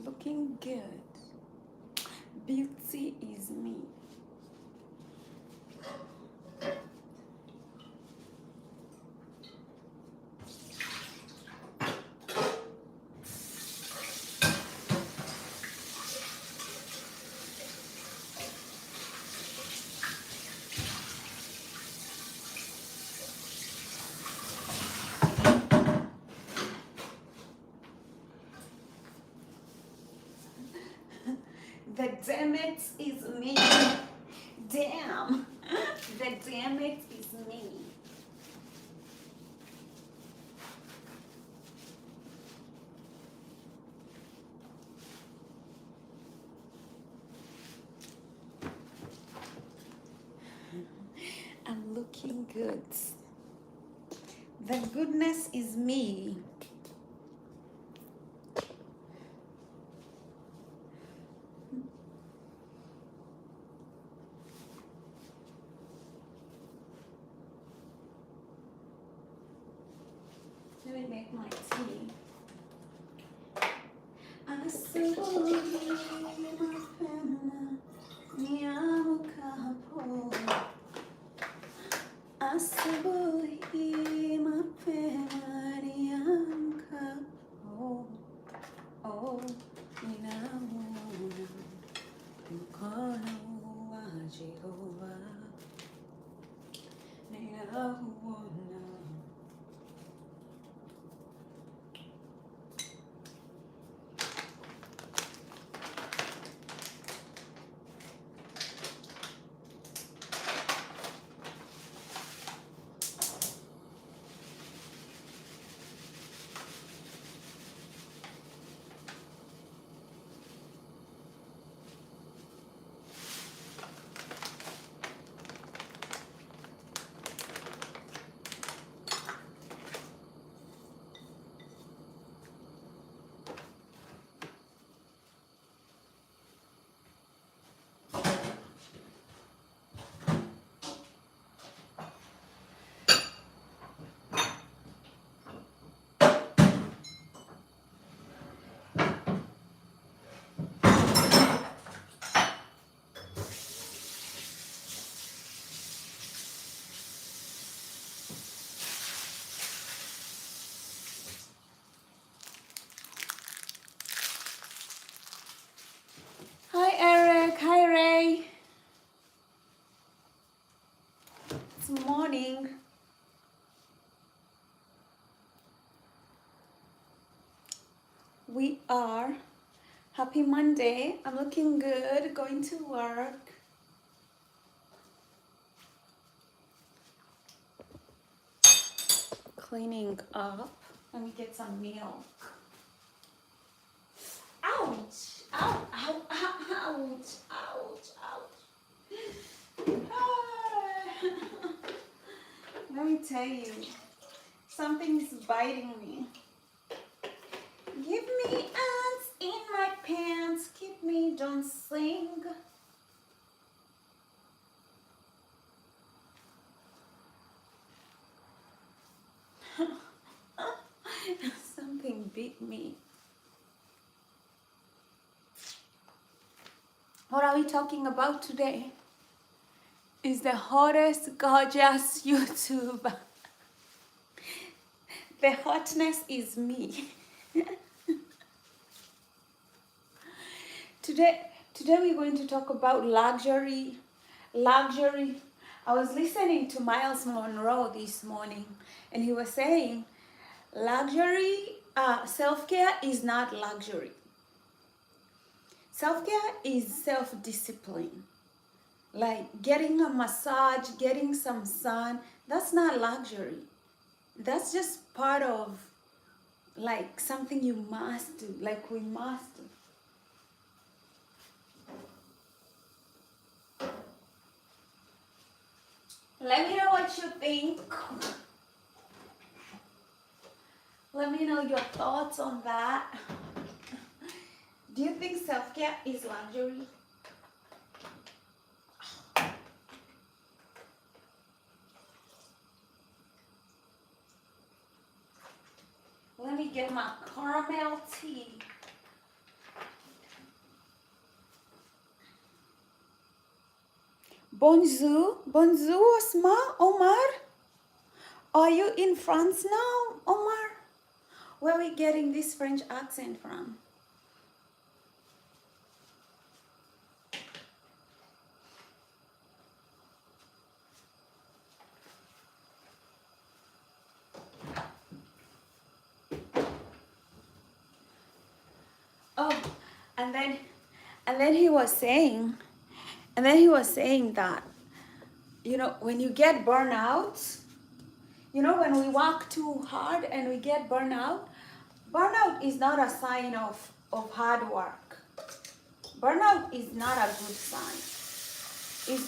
looking good. Beauty is me. The damn it is me. Damn. The damn it is me. I'm looking good. The goodness is me. Let me make my tea. Asubuhi mapema niamkapo, asubuhi mapema niamkapo, oh, ninauona mkono wa Jehova, ninauona. Hi Eric, hi Ray. It's morning. We are happy Monday. I'm looking good, going to work. Cleaning up. Let me get some milk. Ouch! Ow! Ow! Ow! Ouch! Ouch! Ouch! Ah. Let me tell you, something's biting me. Give me ants in my pants, keep me dancing. Something bit me. What are we talking about today? Is the hottest, gorgeous YouTube. The hotness is me. Today we're going to talk about luxury. Luxury. I was listening to Miles Monroe this morning, and he was saying, luxury, self-care is not luxury. Self-care is self-discipline. Like getting a massage, getting some sun, that's not luxury. That's just part of like something you must do, like we must do. Let me know what you think. Let me know your thoughts on that. Do you think self-care is luxury? Let me get my caramel tea. Bonjour, bonjour, Osma, Omar. Are you in France now, Omar? Where are we getting this French accent from? Oh, and then, and then he was saying, that, when you get burnout, when we work too hard and we get burnout is not a sign of hard work. Burnout is not a good sign.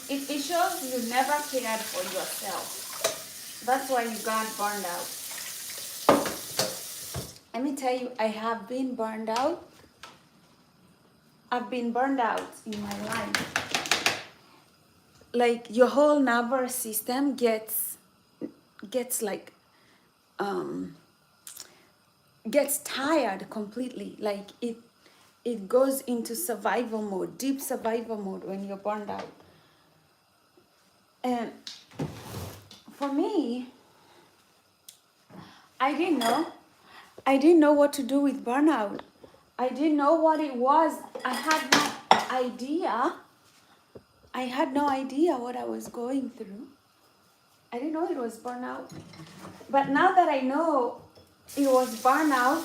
It shows you never cared for yourself. That's why you got burned out. Let me tell you, I have been burned out. I've been burned out in my life. Like your whole nervous system gets like gets tired completely. Like it goes into survival mode, deep survival mode when you're burned out. And for me, I didn't know what to do with burnout. I didn't know what it was. I had no idea. I had no idea what I was going through. I didn't know it was burnout. But now that I know it was burnout,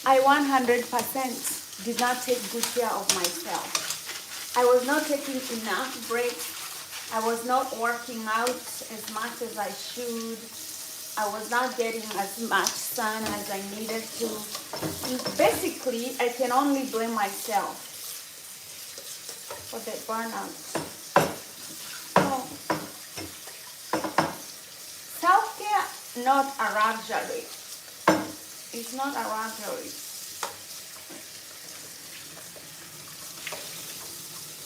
I 100% did not take good care of myself. I was not taking enough breaks. I was not working out as much as I should. I was not getting as much sun as I needed to. Basically, I can only blame myself for the burnout. So, self-care, not a luxury. It's not a luxury.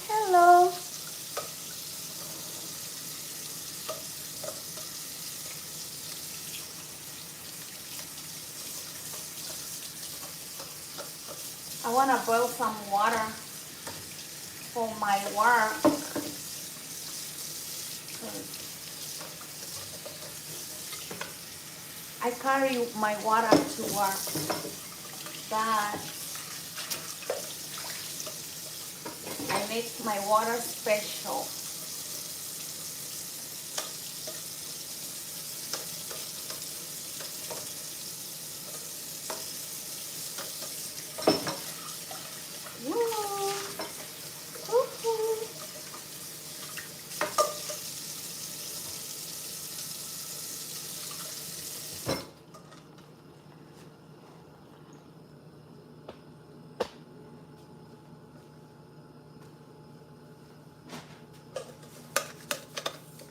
Hello. I want to boil some water for my work. I carry my water to work. But I make my water special.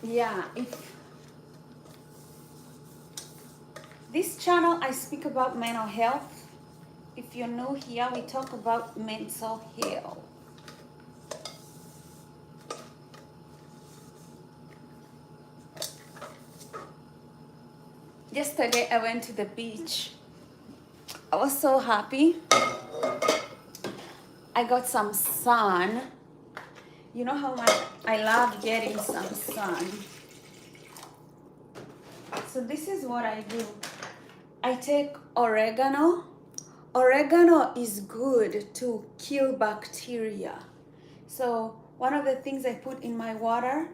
Yeah, if this channel I speak about mental health. If you're new here, we talk about mental health. Yesterday I went to the beach. I was so happy. I got some sun. You know how much I love getting some sun. So this is what I do. I take oregano. Oregano is good to kill bacteria. So one of the things I put in my water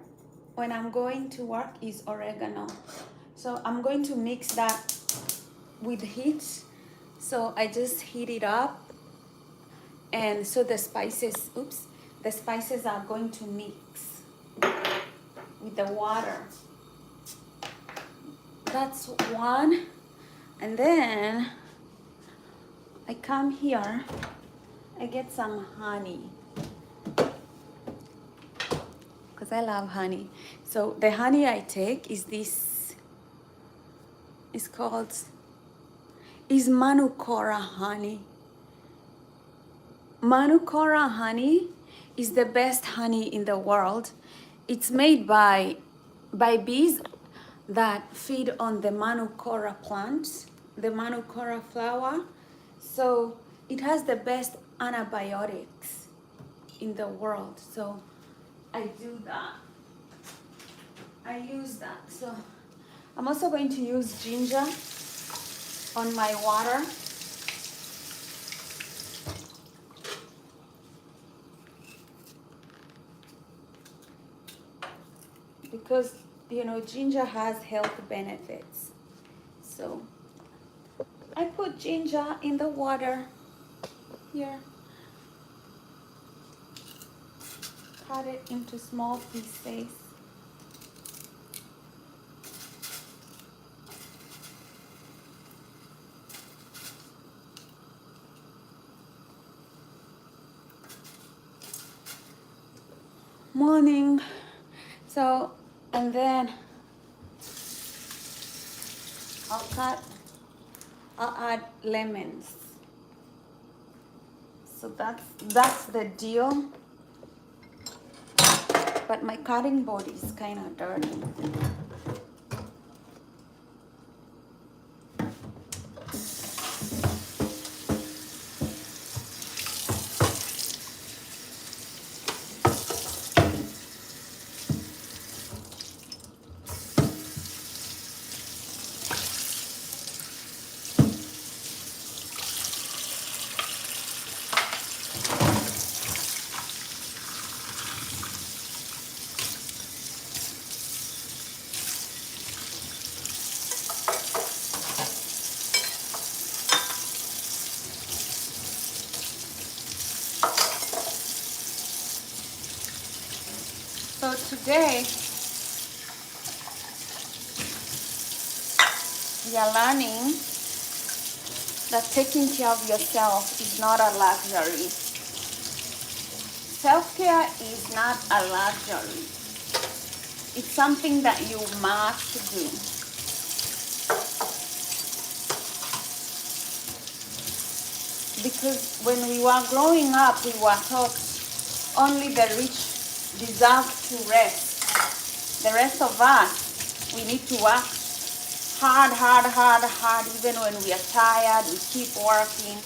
when I'm going to work is oregano. So I'm going to mix that with heat. So I just heat it up. And so the spices are going to mix with the water. That's one. And then I come here, I get some honey. Because I love honey. So the honey I take is this, is Manuka honey. Manuka honey is the best honey in the world. It's made by bees that feed on the Manuka plant, the Manuka flower. So it has the best antibiotics. in the world. So I do that. I use that. So I'm also going to use ginger on my water. Because, you know, ginger has health benefits. So I put ginger in the water here. Cut it into small pieces. Morning. So, and then I'll add lemons. So that's the deal. But my cutting board is kind of dirty. So today we are learning that taking care of yourself is not a luxury. Self-care is not a luxury. It's something that you must do. Because when we were growing up, we were taught only the rich deserve to rest. The rest of us, we need to work hard. Even when we are tired, we keep working.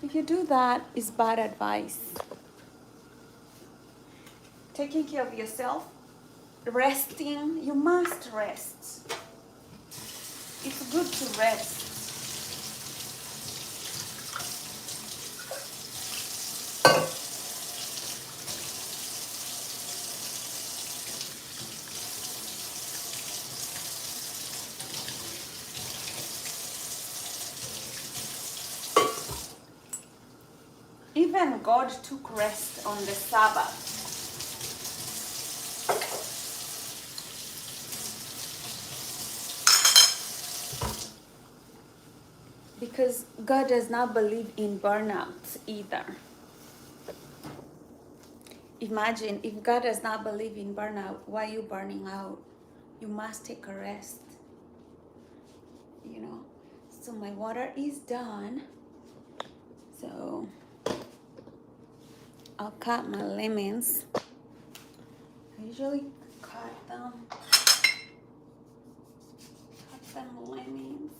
If you do that, it's bad advice. Taking care of yourself, resting, you must rest. It's good to rest. Even God took rest on the Sabbath. Because God does not believe in burnout either. Imagine if God does not believe in burnout, why are you burning out? You must take a rest. You know. So my water is done. So I'll cut my lemons. I usually cut them lemons.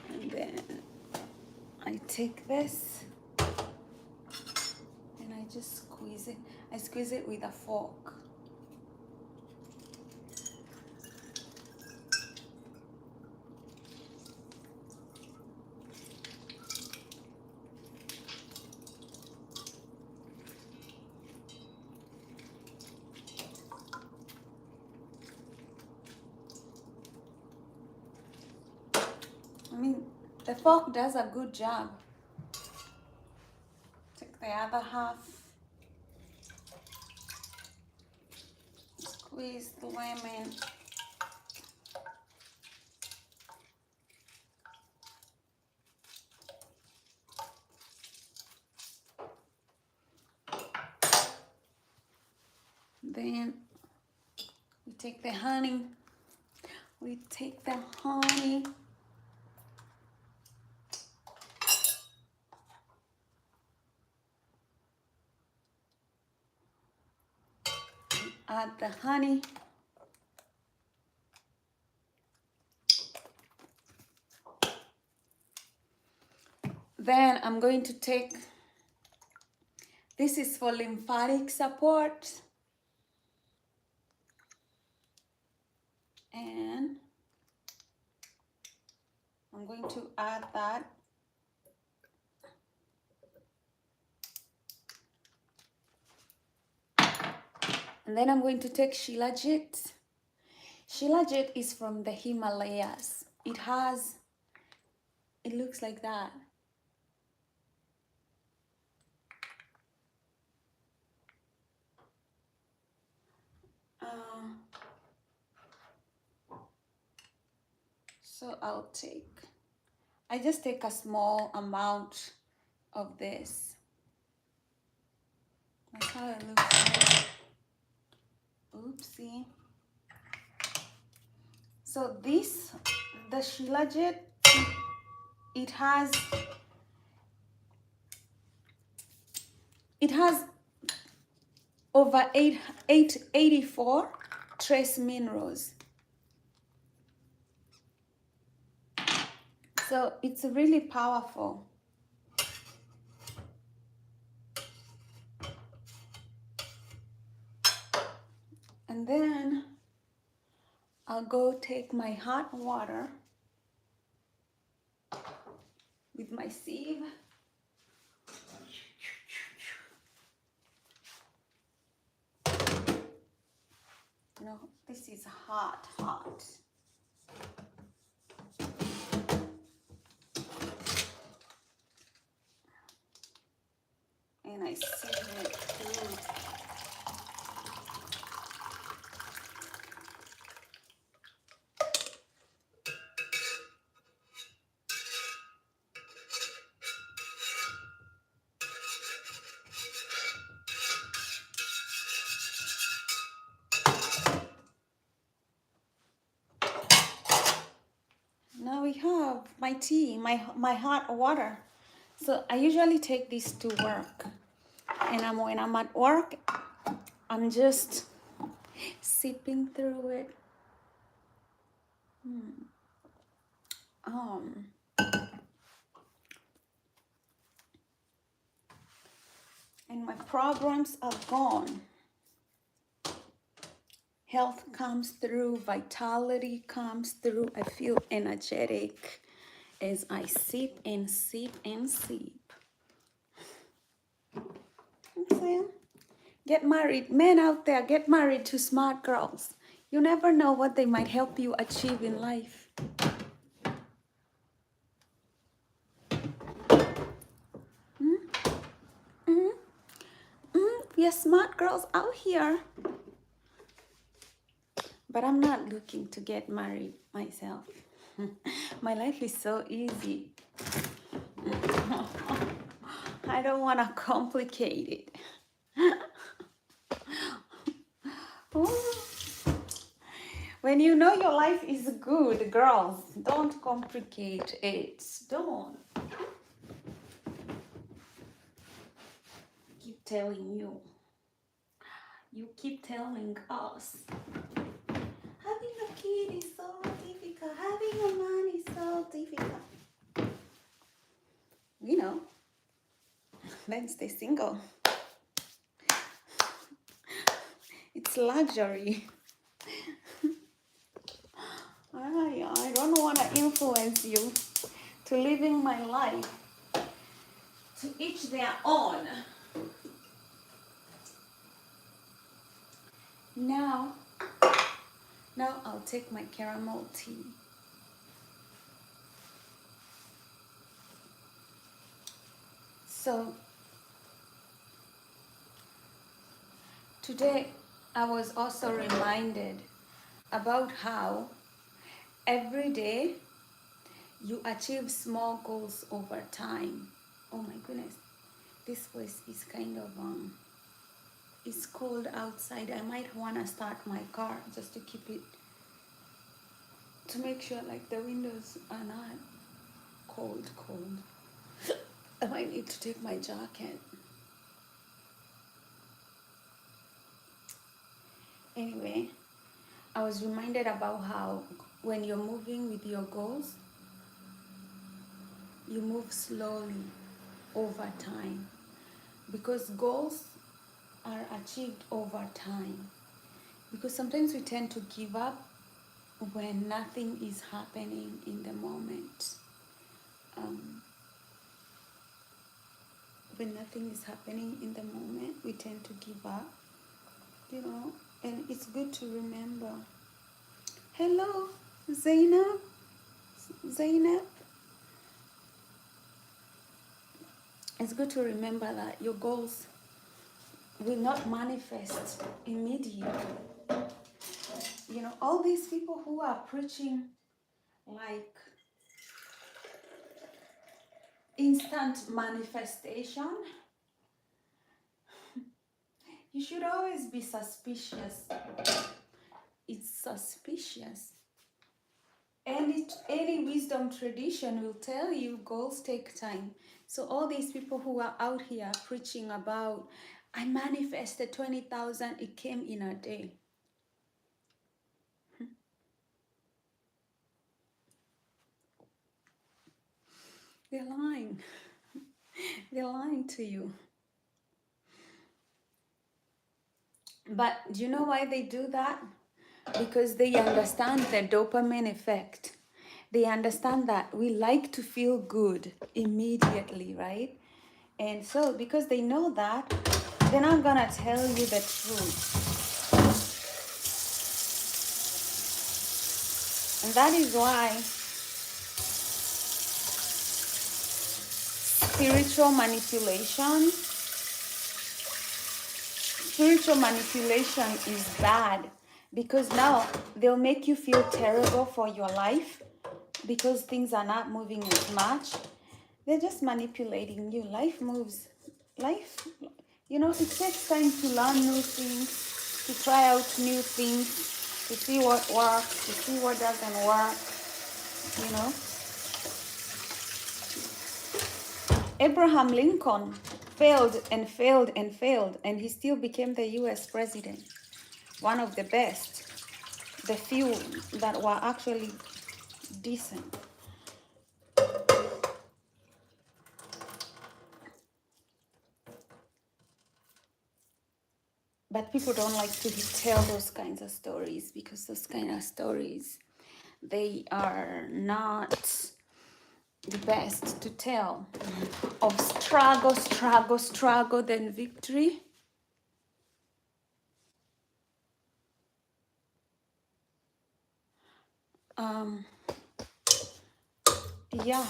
And then I take this and I just squeeze it. I squeeze it with a fork. I mean, the fork does a good job. Take the other half. Squeeze the lemon. Then we take the honey. We take the honey. Add the honey. Then I'm going to take, this is for lymphatic support. And I'm going to add that. And then I'm going to take Shilajit. Shilajit is from the Himalayas. It looks like that. So I just take a small amount of this. That's how it looks like. Oopsie. So this, the Shilajit, it has over 84 trace minerals. So it's really powerful. And then I'll go take my hot water with my sieve. No, this is hot. And I sieve it through. Now we have my tea, my hot water. So I usually take this to work. And when I'm at work, I'm just sipping through it. And my problems are gone. Health comes through, vitality comes through. I feel energetic as I sip and sip and sip. Okay. Get married. Men out there, get married to smart girls. You never know what they might help you achieve in life. Yes, smart girls out here. But I'm not looking to get married myself. My life is so easy. I don't want to complicate it. When you know your life is good, girls, don't complicate it. Don't. Keep telling you. You keep telling us. Having a kid is so difficult. Having a man is so difficult. You know, then stay single. It's luxury. I don't want to influence you to living my life. To each their own. Now I'll take my caramel tea. So today I was also reminded about how every day you achieve small goals over time. Oh my goodness, this place is kind of it's cold outside. I might want to start my car just to keep it, to make sure like the windows are not cold. I might need to take my jacket. Anyway, I was reminded about how when you're moving with your goals, you move slowly over time, because goals are achieved over time. Because sometimes we tend to give up when nothing is happening in the moment. Um, when nothing is happening in the moment, we tend to give up, and it's good to remember. Hello, Zainab. Zainab. It's good to remember that your goals will not manifest immediately. All these people who are preaching like instant manifestation, you should always be suspicious. It's suspicious. Any wisdom tradition will tell you goals take time. So all these people who are out here preaching about, I manifested 20,000, it came in a day. They're lying. They're lying to you. But do you know why they do that? Because they understand the dopamine effect. They understand that we like to feel good immediately, right? And so because they know that, they're not gonna tell you the truth. And that is why spiritual manipulation is bad, because now they'll make you feel terrible for your life because things are not moving as much. They're just manipulating you. Life, it takes time to learn new things, to try out new things, to see what works, to see what doesn't work. Abraham Lincoln failed and failed and failed, and he still became the US president. One of the best, the few that were actually decent. But people don't like to tell those kinds of stories, because those kind of stories, they are not the best to tell. Of struggle, then victory. Yeah.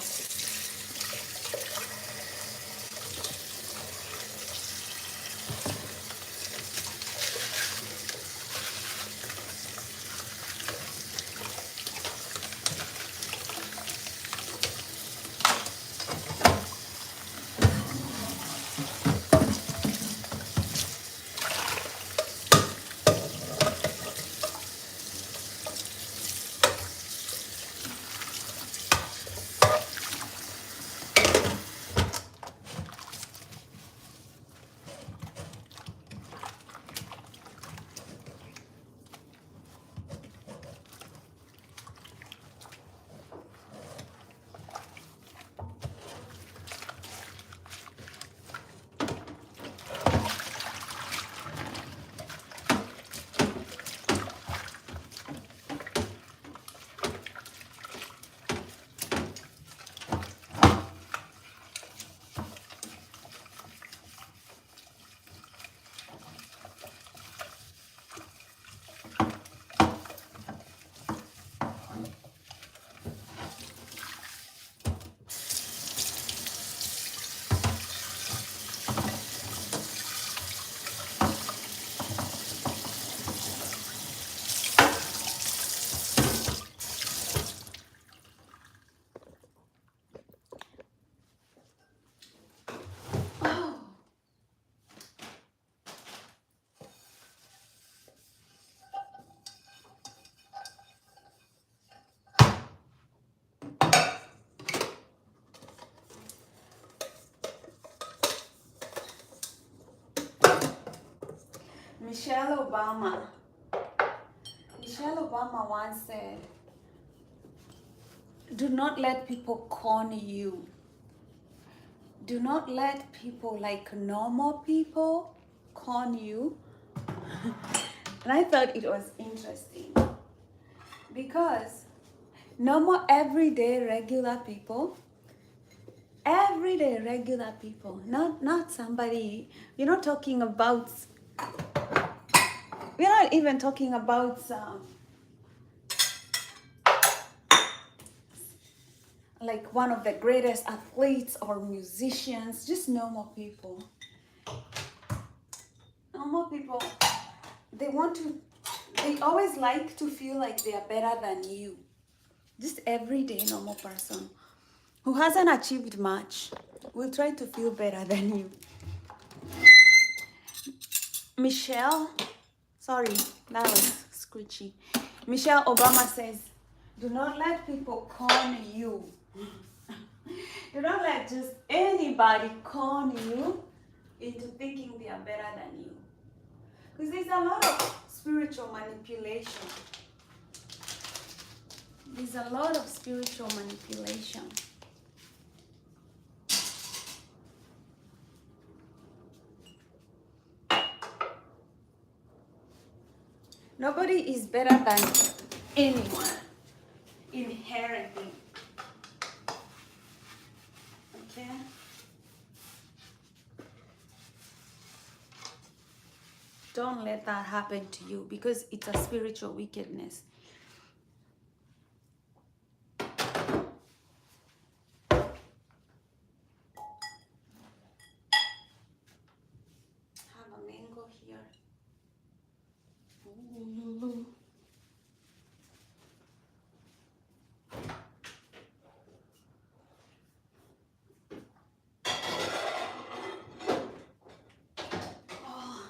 Michelle Obama once said, do not let people con you. Do not let people like normal people con you. And I thought it was interesting because normal everyday regular people, not somebody, you're not talking about, we're not even talking about like one of the greatest athletes or musicians, just normal people. Normal people, they always like to feel like they are better than you. Just everyday normal person who hasn't achieved much will try to feel better than you. Michelle, sorry, that was screechy. Michelle Obama says, do not let people con you. Do not let just anybody con you into thinking they are better than you. Because there's a lot of spiritual manipulation. There's a lot of spiritual manipulation. Nobody is better than anyone inherently. Okay? Don't let that happen to you because it's a spiritual wickedness. Have a mango here. Ooh. Oh.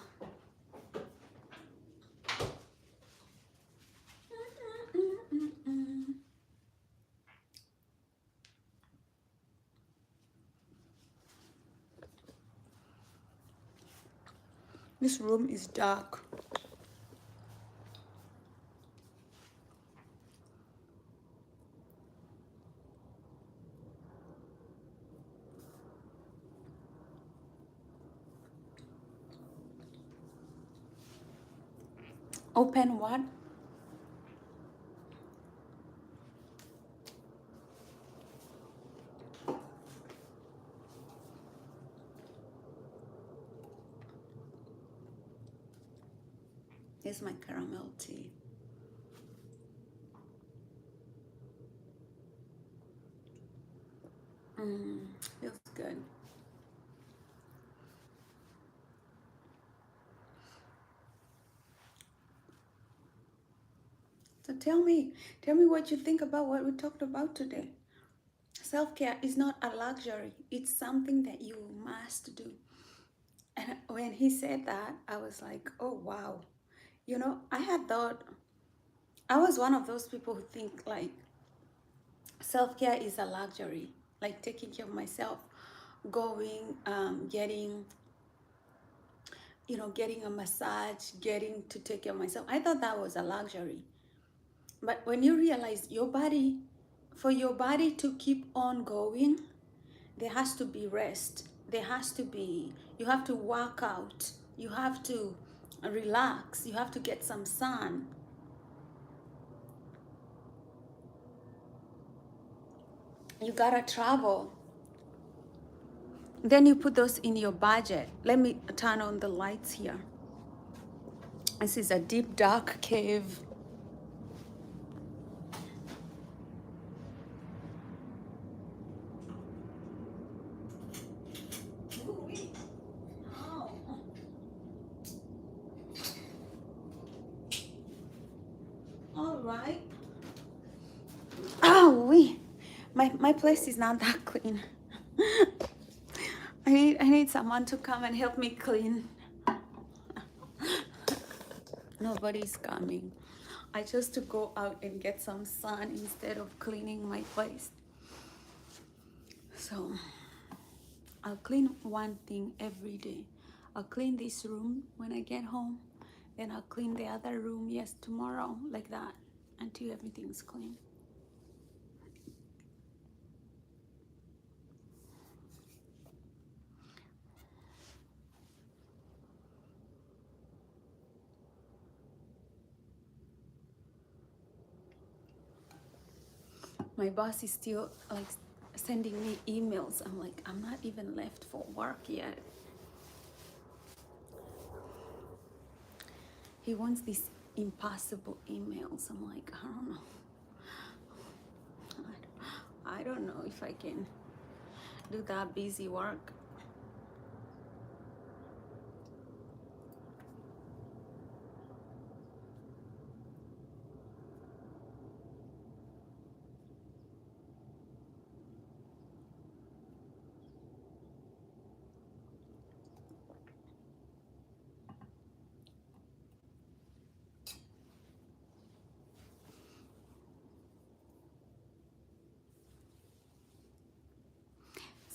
This room is dark. Open what? Here's my caramel tea. Feels good. So tell me what you think about what we talked about today. Self-care is not a luxury. It's something that you must do. And when he said that, I was like, oh, wow. You know, I had thought, I was one of those people who think like self-care is a luxury, like taking care of myself, going, getting a massage, getting to take care of myself. I thought that was a luxury. But when you realize for your body to keep on going, there has to be rest. You have to work out. You have to relax. You have to get some sun. You gotta travel. Then you put those in your budget. Let me turn on the lights here. This is a deep, dark cave. All right. Oh, my place is not that clean. I need someone to come and help me clean. Nobody's coming. I chose to go out and get some sun instead of cleaning my place. So I'll clean one thing every day. I'll clean this room when I get home. Then I'll clean the other room, yes, tomorrow, like that, until everything's clean. My boss is still like sending me emails. I'm like, I'm not even left for work yet. He wants these impossible emails. I'm like, I don't know. I don't know if I can do that busy work.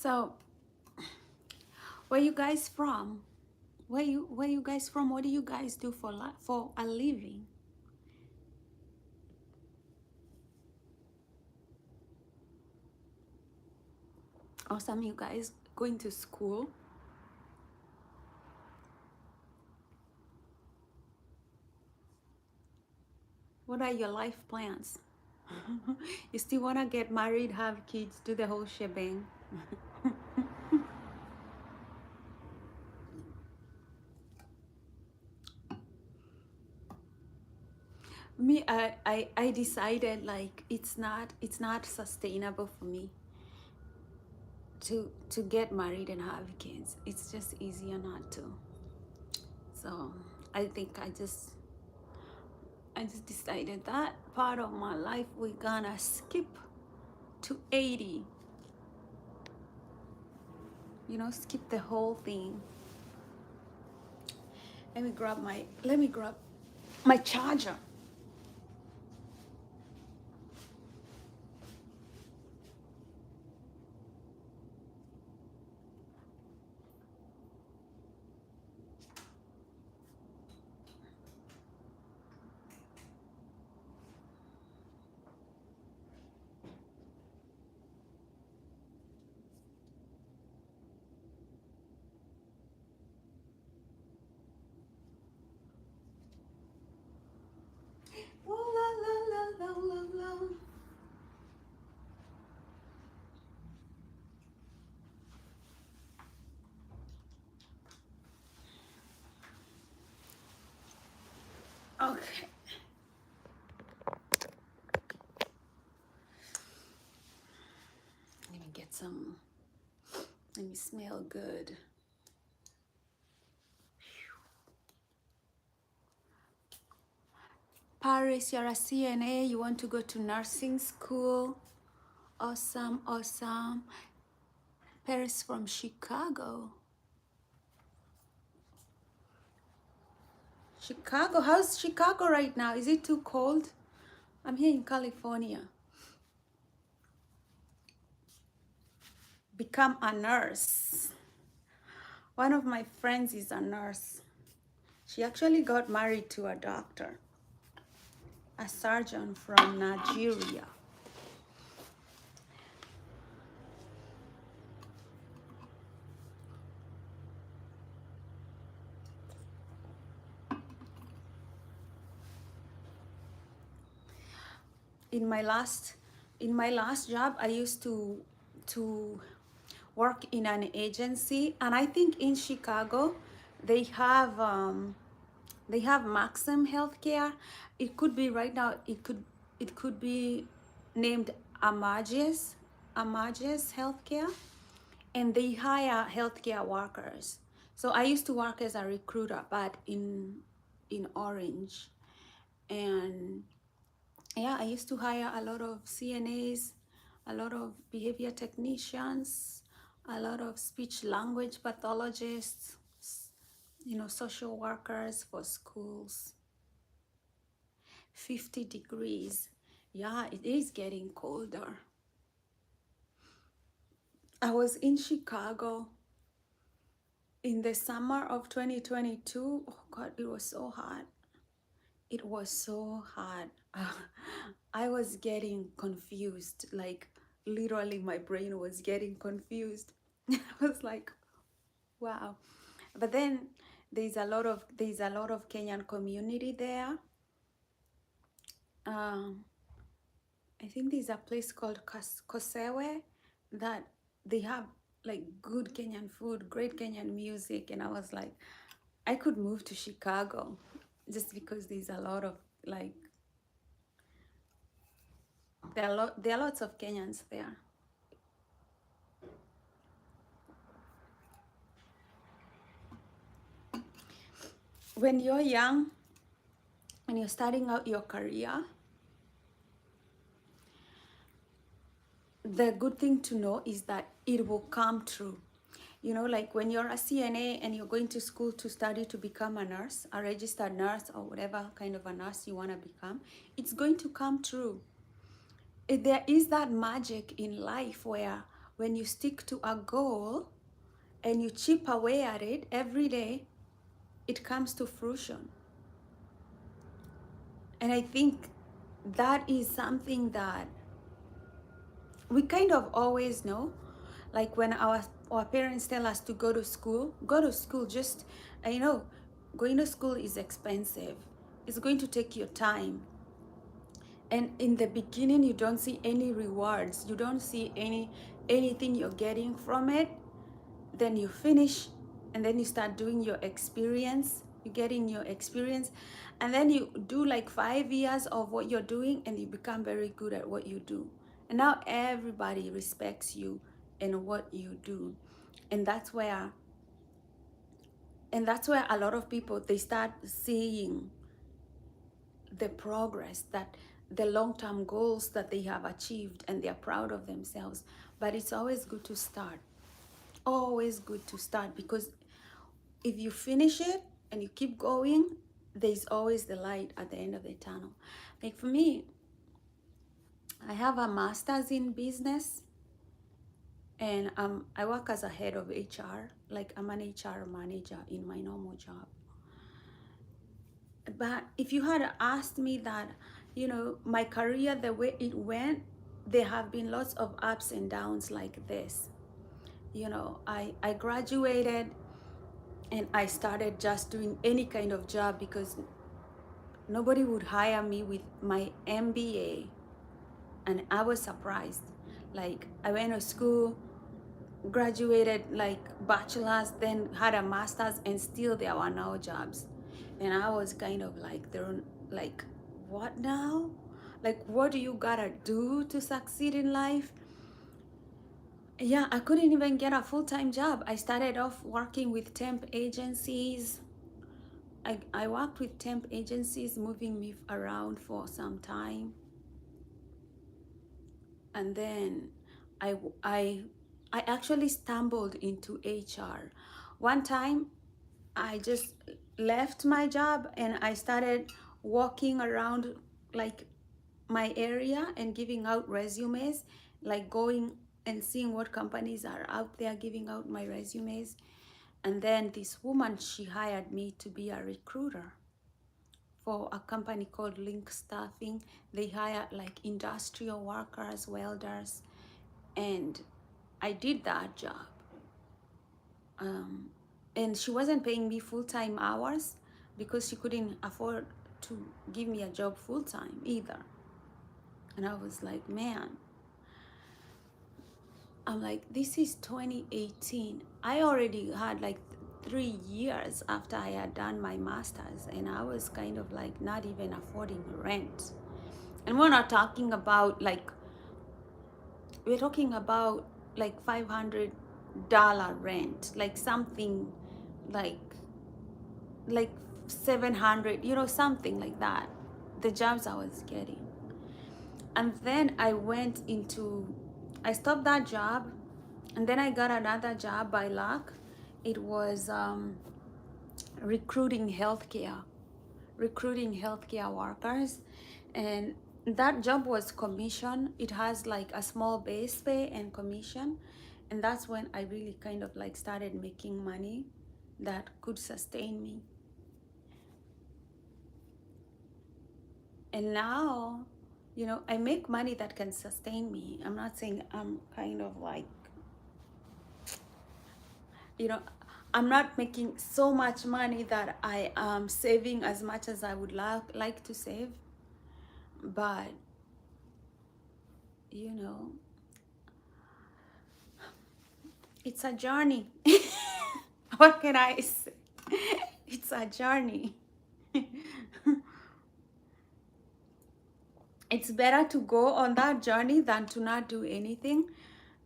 So, where you guys from? Where you guys from? What do you guys do for a living? Or some of you guys going to school? What are your life plans? You still want to get married, have kids, do the whole shebang? Me, I decided like it's not sustainable for me to get married and have kids. It's just easier not to. So I think I just decided that part of my life we're gonna skip to 80. Skip the whole thing. Let me grab my charger. La, la, la, la, la, la, la. Okay. Let me get some. Let me smell good. Paris, you're a CNA. You want to go to nursing school? Awesome, awesome. Paris from Chicago. Chicago, how's Chicago right now? Is it too cold? I'm here in California. Become a nurse. One of my friends is a nurse. She actually got married to a doctor, a surgeon from Nigeria. In my last job, I used to work in an agency, and I think in Chicago they have Maxim Healthcare. It could be right now. It could be named Amages Healthcare, and they hire healthcare workers. So I used to work as a recruiter, but in Orange, and yeah, I used to hire a lot of CNAs, a lot of behavior technicians, a lot of speech language pathologists, social workers for schools. 50 degrees. Yeah, it is getting colder. I was in Chicago in the summer of 2022. Oh God, it was so hot. It was so hard. I was getting confused. Like literally my brain was getting confused. I was like, wow. But then there's a lot of Kenyan community there. Um, I think there's a place called Kosewe that they have like good Kenyan food, great Kenyan music, and I was like, I could move to Chicago just because there's a lot of like there are lots of Kenyans there. When you're young, when you're starting out your career, the good thing to know is that it will come true. You know, like when you're a CNA and you're going to school to study to become a nurse, a registered nurse, or whatever kind of a nurse you want to become, it's going to come true. There is that magic in life where when you stick to a goal and you chip away at it every day, it comes to fruition. And I think that is something that we kind of always know. Like when our parents tell us to go to school, go to school. Just, I know, going to school is expensive. It's going to take your time. And in the beginning, you don't see any rewards. You don't see anything you're getting from it. Then you finish, and then you start doing your experience. You're getting your experience, and then you do like 5 years of what you're doing, and you become very good at what you do. And now everybody respects you and what you do, and that's where a lot of people, they start seeing the progress, that the long-term goals that they have achieved, and they're proud of themselves. But it's always good to start, always good to start, because if you finish it and you keep going, there's always the light at the end of the tunnel. Like for me, I have a master's in business, and I work as a head of HR. Like I'm an HR manager in my normal job. But if you had asked me that, you know, my career, the way it went, there have been lots of ups and downs like this. You know, I graduated and I started just doing any kind of job because nobody would hire me with my MBA. And I was surprised. Like I went to school, graduated like bachelor's, then had a master's, and still there were no jobs. And I was kind of like, they're like, what now? Like, what do you gotta do to succeed in life? Yeah, I couldn't even get a full-time job. I started off working with temp agencies. I worked with temp agencies, moving me around for some time. And then I, I, I actually stumbled into HR. One time, I just left my job and I started walking around like my area and giving out resumes, like going and seeing what companies are out there, giving out my resumes. And then this woman, she hired me to be a recruiter for a company called Link Staffing. They hire like industrial workers, welders, and I did that job. And she wasn't paying me full-time hours because she couldn't afford to give me a job full-time either. And I was like, man, I'm like, this is 2018. I already had like 3 years after I had done my master's, and I was kind of like not even affording rent. And we're not talking about like, we're talking about like $500 rent, like something like 700, you know, something like that, the jobs I was getting. And then I stopped that job, and then I got another job by luck. It was recruiting healthcare workers, and that job was commission. It has like a small base pay and commission, and that's when I really kind of like started making money that could sustain me. And now, you know, I make money that can sustain me. I'm not saying I'm kind of like, you know, I'm not making so much money that I am saving as much as I would like to save, but you know, it's a journey. What can I say? It's a journey. It's better to go on that journey than to not do anything,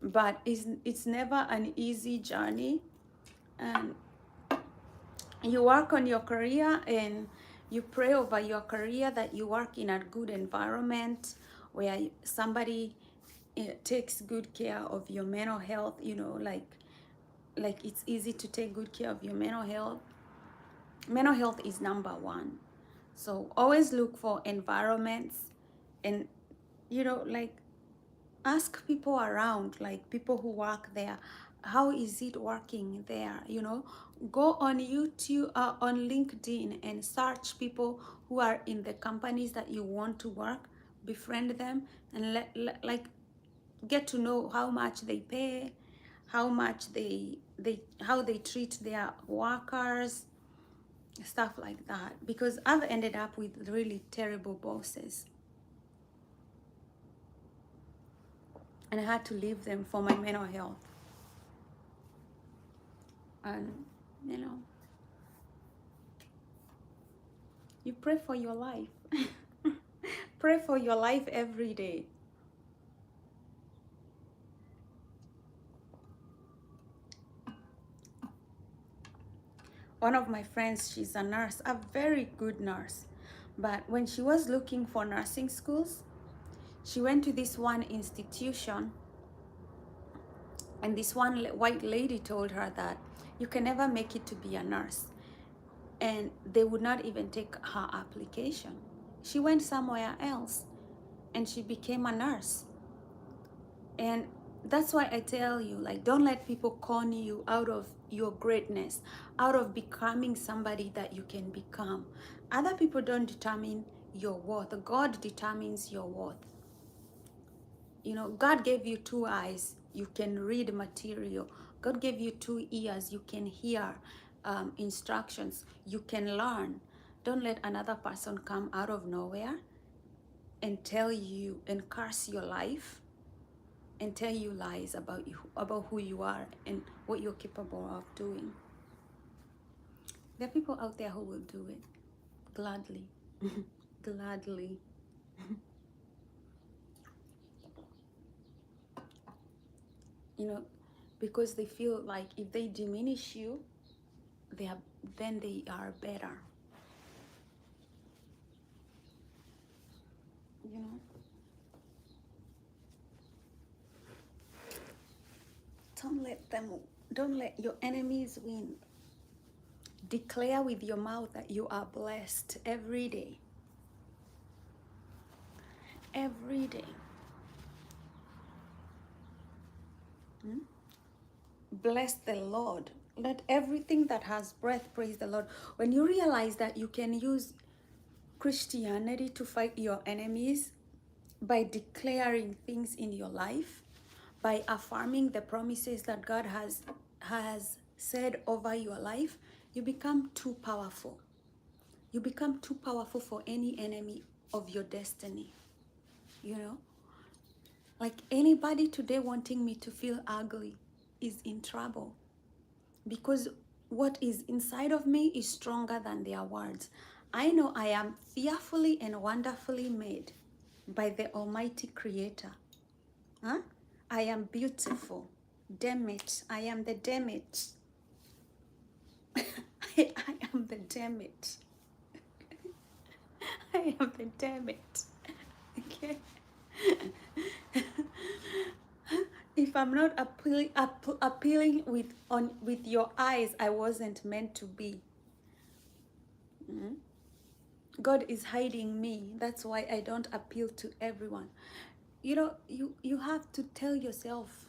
but it's never an easy journey. And you work on your career and you pray over your career that you work in a good environment where somebody takes good care of your mental health, you know, like it's easy to take good care of your mental health. Mental health is number one. So always look for environments, and you know, like ask people around, like people who work there, how is it working there, you know. Go on YouTube, on LinkedIn, and search people who are in the companies that you want to work. Befriend them and like get to know how much they pay, how much how they treat their workers, stuff like that, because I've ended up with really terrible bosses and I had to leave them for my mental health. And you know, you pray for your life. Pray for your life every day. One of my friends, she's a nurse, a very good nurse, but when she was looking for nursing schools, she went to this one institution, and this one white lady told her that you can never make it to be a nurse, and they would not even take her application. She went somewhere else and she became a nurse. And that's why I tell you, like, don't let people con you out of your greatness, out of becoming somebody that you can become. Other people don't determine your worth. God determines your worth. You know, God gave you 2 eyes, you can read material. God gave you 2 ears, you can hear instructions, you can learn. Don't let another person come out of nowhere and tell you and curse your life and tell you lies about you, about who you are and what you're capable of doing. There are people out there who will do it gladly. Gladly. You know, because they feel like if they diminish you, then they are better. You know, don't let your enemies win. Declare with your mouth that you are blessed every day. Every day. Bless the Lord. Let everything that has breath praise the Lord. When you realize that you can use Christianity to fight your enemies by declaring things in your life, by affirming the promises that God has said over your life, you become too powerful. You become too powerful for any enemy of your destiny. You know, like anybody today wanting me to feel ugly is in trouble, because what is inside of me is stronger than their words. I know I am fearfully and wonderfully made by the Almighty Creator. Huh? I am beautiful. Damn it. I am the damn it. I am the damn it. I am the damn it. Okay? If I'm not appealing with your eyes, I wasn't meant to be. God is hiding me. That's why I don't appeal to everyone. You know, you have to tell yourself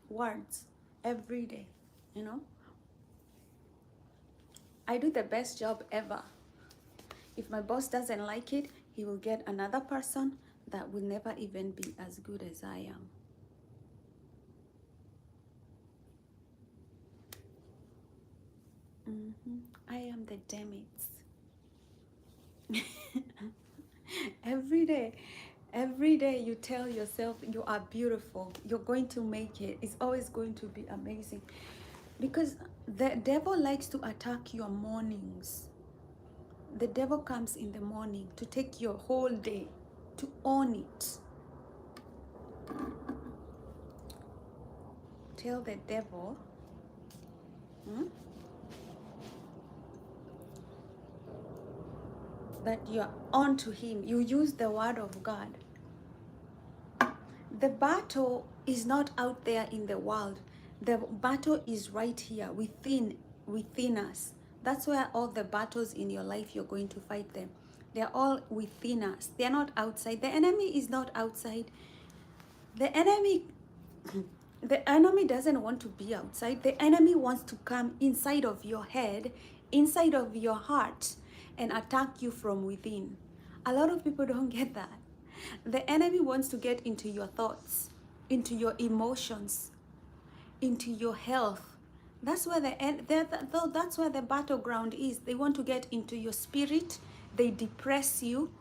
words every day, you know. I do the best job ever. If my boss doesn't like it, he will get another person that will never even be as good as I am. I am the damn it. Every day. Every day you tell yourself you are beautiful, you're going to make it, it's always going to be amazing. Because the devil likes to attack your mornings. The devil comes in the morning to take your whole day, to own it. Tell the devil, hmm, that you're on to him. You use the word of God. The battle is not out there in the world. The battle is right here within us. That's where all the battles in your life you're going to fight them. They're all within us. They're not outside. The enemy is not outside. The enemy the enemy doesn't want to be outside. The enemy wants to come inside of your head, inside of your heart, and attack you from within. A lot of people don't get that. The enemy wants to get into your thoughts, into your emotions, into your health. That's where that's where the battleground is. They want to get into your spirit. They depress you.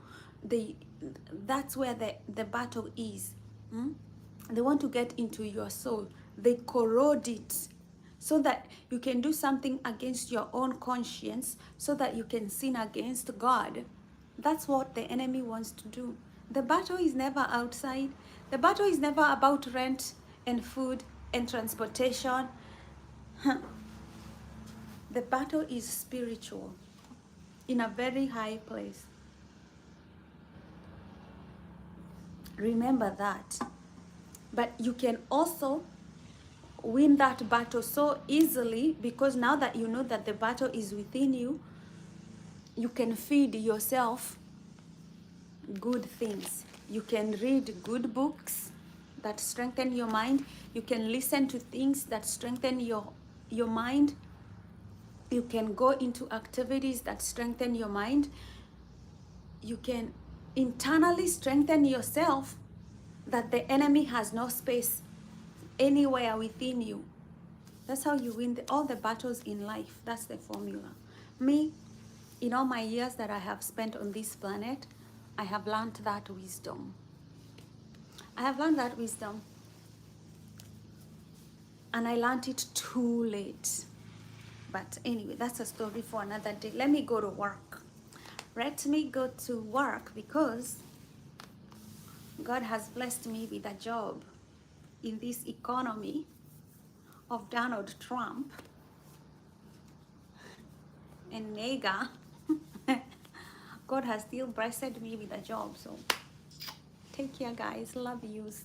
That's where the battle is. Hmm? They want to get into your soul. They corrode it so that you can do something against your own conscience, so that you can sin against God. That's what the enemy wants to do. The battle is never outside. The battle is never about rent and food and transportation. The battle is spiritual, in a very high place. Remember that. But you can also win that battle so easily, because now that you know that the battle is within you, you can feed yourself good things. You can read good books that strengthen your mind. You can listen to things that strengthen your mind. You can go into activities that strengthen your mind. You can internally strengthen yourself, that the enemy has no space anywhere within you. That's how you win all the battles in life. That's the formula. Me, in all my years that I have spent on this planet, I have learned that wisdom. I have learned that wisdom. And I learned it too late. But anyway, that's a story for another day. Let me go to work. Let me go to work, because God has blessed me with a job in this economy of Donald Trump and NEGA. God has still blessed me with a job. So take care, guys. Love yous.